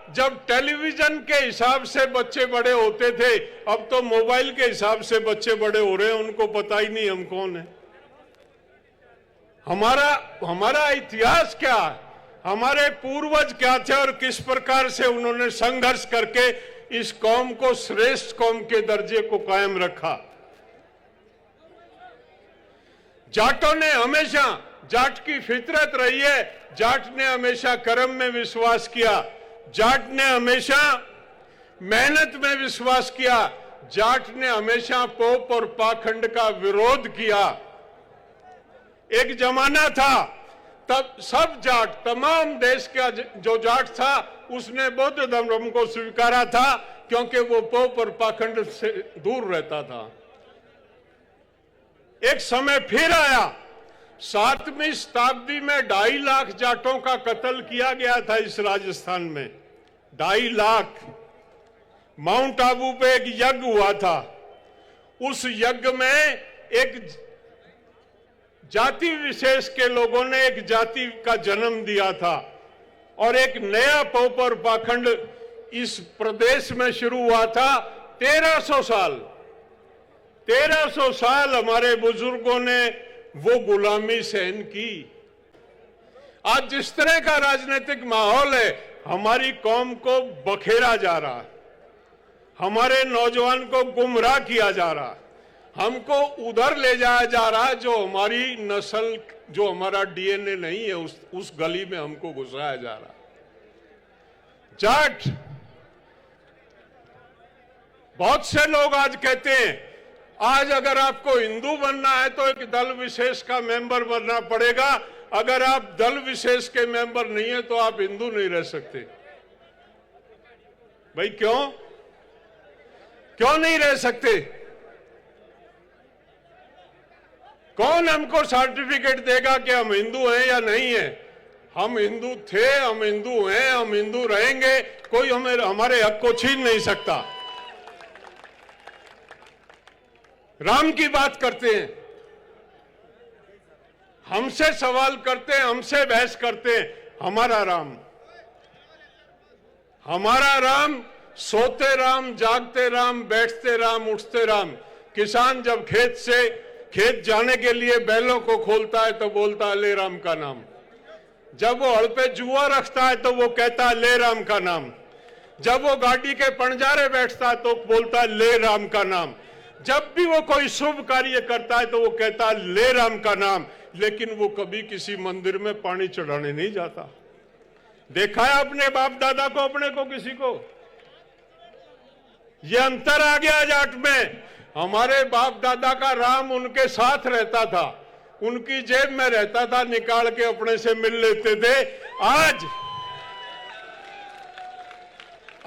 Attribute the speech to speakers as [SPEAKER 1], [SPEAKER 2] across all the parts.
[SPEAKER 1] जब टेलीविजन के हिसाब से बच्चे बड़े होते थे, अब तो मोबाइल के हिसाब से बच्चे बड़े हो रहे हैं, उनको पता ही नहीं हम कौन है। हमारा इतिहास क्या है, हमारे पूर्वज क्या थे और किस प्रकार से उन्होंने संघर्ष करके इस कौम को श्रेष्ठ कौम के दर्जे को कायम रखा। जाटों ने हमेशा, जाट की फितरत रही है, जाट ने हमेशा कर्म में विश्वास किया, जाट ने हमेशा मेहनत में विश्वास किया, जाट ने हमेशा पोप और पाखंड का विरोध किया। एक जमाना था तब सब जाट, तमाम देश का जो जाट था उसने बौद्ध धर्म को स्वीकारा था, क्योंकि वो पोप और पाखंड से दूर रहता था। एक समय फिर आया, 7वीं शताब्दी में 2.5 लाख जाटों का कत्ल किया गया था इस राजस्थान में। 2.5 लाख। माउंट आबू पे एक यज्ञ हुआ था, उस यज्ञ में एक जाति विशेष के लोगों ने एक जाति का जन्म दिया था और एक नया पोप और पाखंड इस प्रदेश में शुरू हुआ था। 1300 साल हमारे बुजुर्गों ने वो गुलामी सहन की। आज जिस तरह का राजनीतिक माहौल है, हमारी कौम को बखेरा जा रहा है, हमारे नौजवान को गुमराह किया जा रहा है, हमको उधर ले जाया जा रहा है जो हमारी नस्ल, जो हमारा डीएनए नहीं है, उस गली में हमको घुसाया जा रहा है। जाट, बहुत से लोग आज कहते हैं आज अगर आपको हिंदू बनना है तो एक दल विशेष का मेंबर बनना पड़ेगा, अगर आप दल विशेष के मेंबर नहीं है तो आप हिंदू नहीं रह सकते। भाई क्यों नहीं रह सकते? कौन हमको सर्टिफिकेट देगा कि हम हिंदू हैं या नहीं है? हम हिंदू थे, हम हिंदू हैं, हम हिंदू रहेंगे, कोई हमारे हक को छीन नहीं सकता। राम की बात करते हैं, हमसे सवाल करते हैं, हमसे बहस करते हैं। हमारा राम सोते राम, जागते राम, बैठते राम, उठते राम। किसान जब खेत जाने के लिए बैलों को खोलता है तो बोलता है ले राम का नाम। जब वो हड़ पे जुआ रखता है तो वो कहता है ले राम का नाम। जब वो गाड़ी के पंजारे बैठता है तो बोलता है ले राम का नाम। जब भी वो कोई शुभ कार्य करता है तो वो कहता है ले राम का नाम। लेकिन वो कभी किसी मंदिर में पानी चढ़ाने नहीं जाता। देखा है अपने बाप दादा को, अपने को, किसी को? ये अंतर आ गया जाट में। हमारे बाप दादा का राम उनके साथ रहता था, उनकी जेब में रहता था, निकाल के अपने से मिल लेते थे।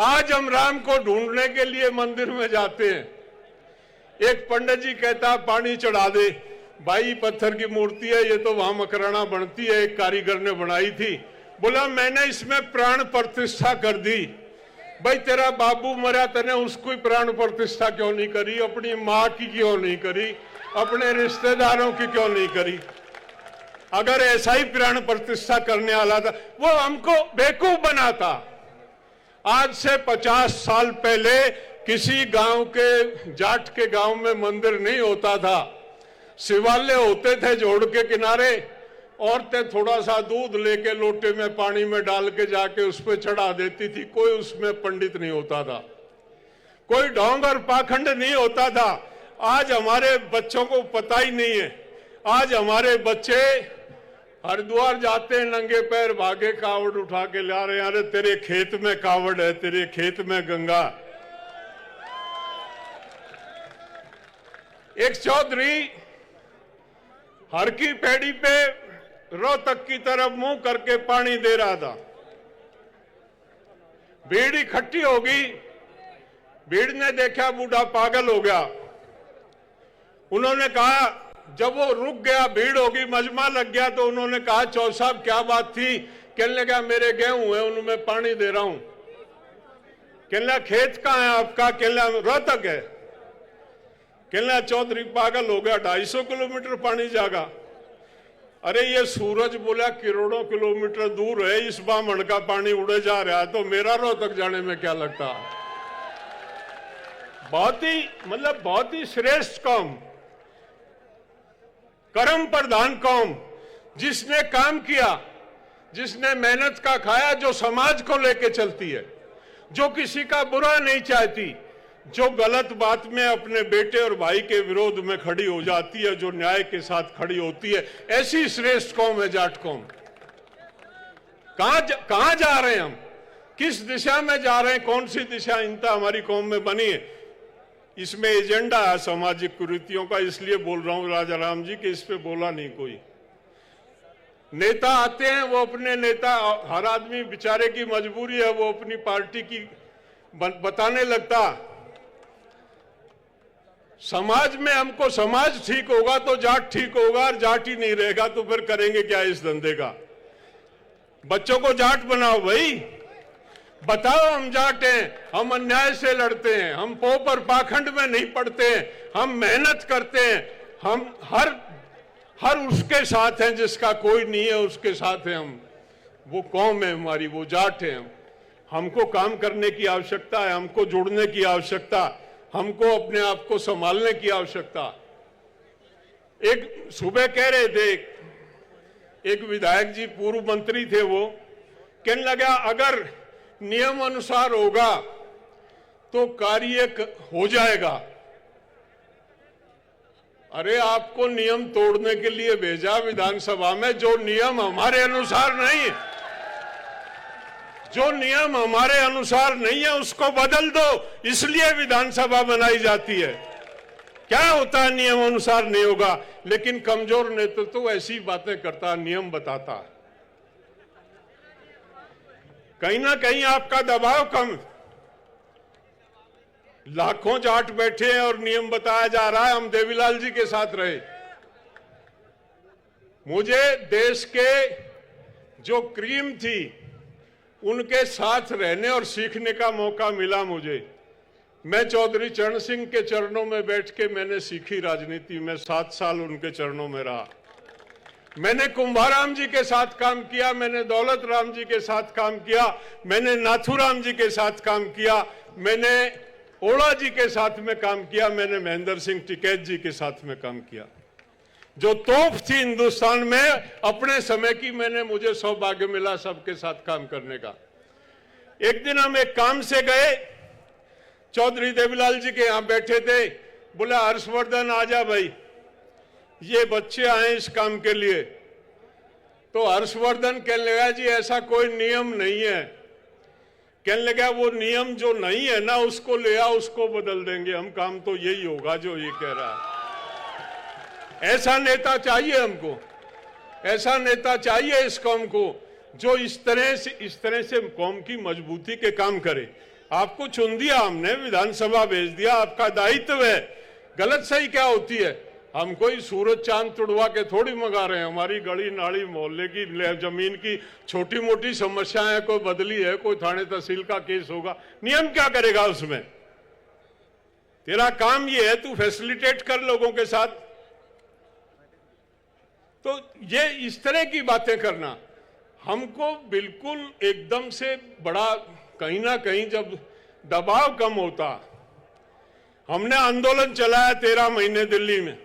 [SPEAKER 1] आज हम राम को ढूंढने के लिए मंदिर में जाते हैं। एक पंडित जी कहता पानी चढ़ा दे। भाई पत्थर की मूर्ति है, ये तो वहां मकराना बनती है, एक कारीगर ने बनाई थी। बोला मैंने इसमें प्राण प्रतिष्ठा कर दी। भाई तेरा बाबू मरा, तने उसको ही प्राण प्रतिष्ठा क्यों नहीं करी? अपनी माँ की क्यों नहीं करी? अपने रिश्तेदारों की क्यों नहीं करी? अगर ऐसा ही प्राण प्रतिष्ठा करने वाला था, वो हमको बेवकूफ बनाता। आज से 50 साल पहले किसी गांव के, जाट के गांव में मंदिर नहीं होता था। शिवालय होते थे जोड़ के किनारे, औरतें थोड़ा सा दूध लेके लोटे में पानी में डाल के जाके उस पर चढ़ा देती थी। कोई उसमें पंडित नहीं होता था, कोई ढोंग और पाखंड नहीं होता था। आज हमारे बच्चों को पता ही नहीं है। आज हमारे बच्चे हरिद्वार जाते हैं, नंगे पैर भागे कावड़ उठा के ला रहे हैं। अरे तेरे खेत में कावड़ है, तेरे खेत में गंगा। एक चौधरी हर की पेड़ी पे रोहतक की तरफ मुंह करके पानी दे रहा था। भीड़ इकट्ठी हो गई। भीड़ ने देखा बूढ़ा पागल हो गया। उन्होंने कहा, जब वो रुक गया, भीड़ होगी, मजमा लग गया, तो उन्होंने कहा चौधरी साहब क्या बात थी? कहने लगा मेरे गेहूं है, उनमें पानी दे रहा हूं। कहने लगा खेत कहाँ है आपका? कहने लगा रोहतक है। कहने लगा चौधरी पागल हो गया, 250 किलोमीटर पानी जाएगा। अरे ये सूरज बोला करोड़ों किलोमीटर दूर है, इस बामण का पानी उड़े जा रहा है, तो मेरा रोहतक जाने में क्या लगता। बहुत ही श्रेष्ठ कौम, कर्म प्रधान कौम, जिसने काम किया, जिसने मेहनत का खाया, जो समाज को लेके चलती है, जो किसी का बुरा नहीं चाहती, जो गलत बात में अपने बेटे और भाई के विरोध में खड़ी हो जाती है, जो न्याय के साथ खड़ी होती है, ऐसी श्रेष्ठ कौम है जाट कौम। कहां जा रहे हैं हम, किस दिशा में जा रहे हैं, कौन सी दिशा इनता हमारी कौम में बनी है, इसमें एजेंडा है सामाजिक कुरीतियों का। इसलिए बोल रहा हूं राजा राम जी कि इस पे बोला नहीं कोई। नेता आते हैं, वो अपने नेता, हर आदमी बेचारे की मजबूरी है, वो अपनी पार्टी की बताने लगता। समाज में हमको समाज ठीक होगा तो जाट ठीक होगा, और जाट ही नहीं रहेगा तो फिर करेंगे क्या इस धंधे का। बच्चों को जाट बनाओ भाई, बताओ हम जाट हैं, हम अन्याय से लड़ते हैं, हम पोप और पाखंड में नहीं पड़ते हैं, हम मेहनत करते हैं, हम हर उसके साथ हैं जिसका कोई नहीं है, उसके साथ हैं हम। वो कौम है हमारी, वो जाट है। हमको काम करने की आवश्यकता है, हमको जुड़ने की आवश्यकता, हमको अपने आप को संभालने की आवश्यकता। एक सुबह कह रहे थे, एक विधायक जी पूर्व मंत्री थे, वो कहने लगा अगर नियम अनुसार होगा तो कार्य हो जाएगा। अरे आपको नियम तोड़ने के लिए भेजा विधानसभा में, जो नियम हमारे अनुसार नहीं, जो नियम हमारे अनुसार नहीं है उसको बदल दो, इसलिए विधानसभा बनाई जाती है। क्या होता है नियम अनुसार नहीं होगा, लेकिन कमजोर नेतृत्व तो ऐसी बातें करता, नियम बताता। कहीं ना कहीं आपका दबाव कम, लाखों जाट बैठे हैं और नियम बताया जा रहा है। हम देवीलाल जी के साथ रहे, मुझे देश के जो क्रीम थी उनके साथ रहने और सीखने का मौका मिला मुझे। मैं चौधरी चरण सिंह के चरणों में बैठ के मैंने सीखी राजनीति में, 7 साल उनके चरणों में रहा। मैंने कुंभाराम जी के साथ काम किया, मैंने दौलत राम जी के साथ काम किया, मैंने नाथूराम जी के साथ काम किया, मैंने ओड़ा जी के साथ में काम किया, मैंने महेंद्र सिंह टिकैत जी के साथ में काम किया। जो तोप थी हिंदुस्तान में अपने समय की, मुझे सौभाग्य मिला सबके साथ काम करने का। एक दिन हम एक काम से गए, चौधरी देवीलाल जी के यहां बैठे थे, बोला हर्षवर्धन आजा भाई, ये बच्चे आए इस काम के लिए। तो हर्षवर्धन कहने लगा जी ऐसा कोई नियम नहीं है। कहने लगा वो नियम जो नहीं है ना उसको ले आओ, उसको बदल देंगे हम, काम तो यही होगा जो ये कह रहा है। ऐसा नेता चाहिए हमको, ऐसा नेता चाहिए इस कौम को, जो इस तरह से कौम की मजबूती के काम करे। आपको चुन दिया हमने, विधानसभा भेज दिया, आपका दायित्व है। गलत सही क्या होती है, हम कोई सूरज चांद तुड़वा के थोड़ी मंगा रहे हैं। हमारी गली नाली मोहल्ले की जमीन की छोटी मोटी समस्याएं कोई बदली है, कोई थाने तहसील का केस होगा, नियम क्या करेगा उसमें। तेरा काम ये है तू फैसिलिटेट कर लोगों के साथ। तो ये इस तरह की बातें करना हमको बिल्कुल एकदम से बड़ा, कहीं ना कहीं जब दबाव कम होता। हमने आंदोलन चलाया 13 महीने दिल्ली में,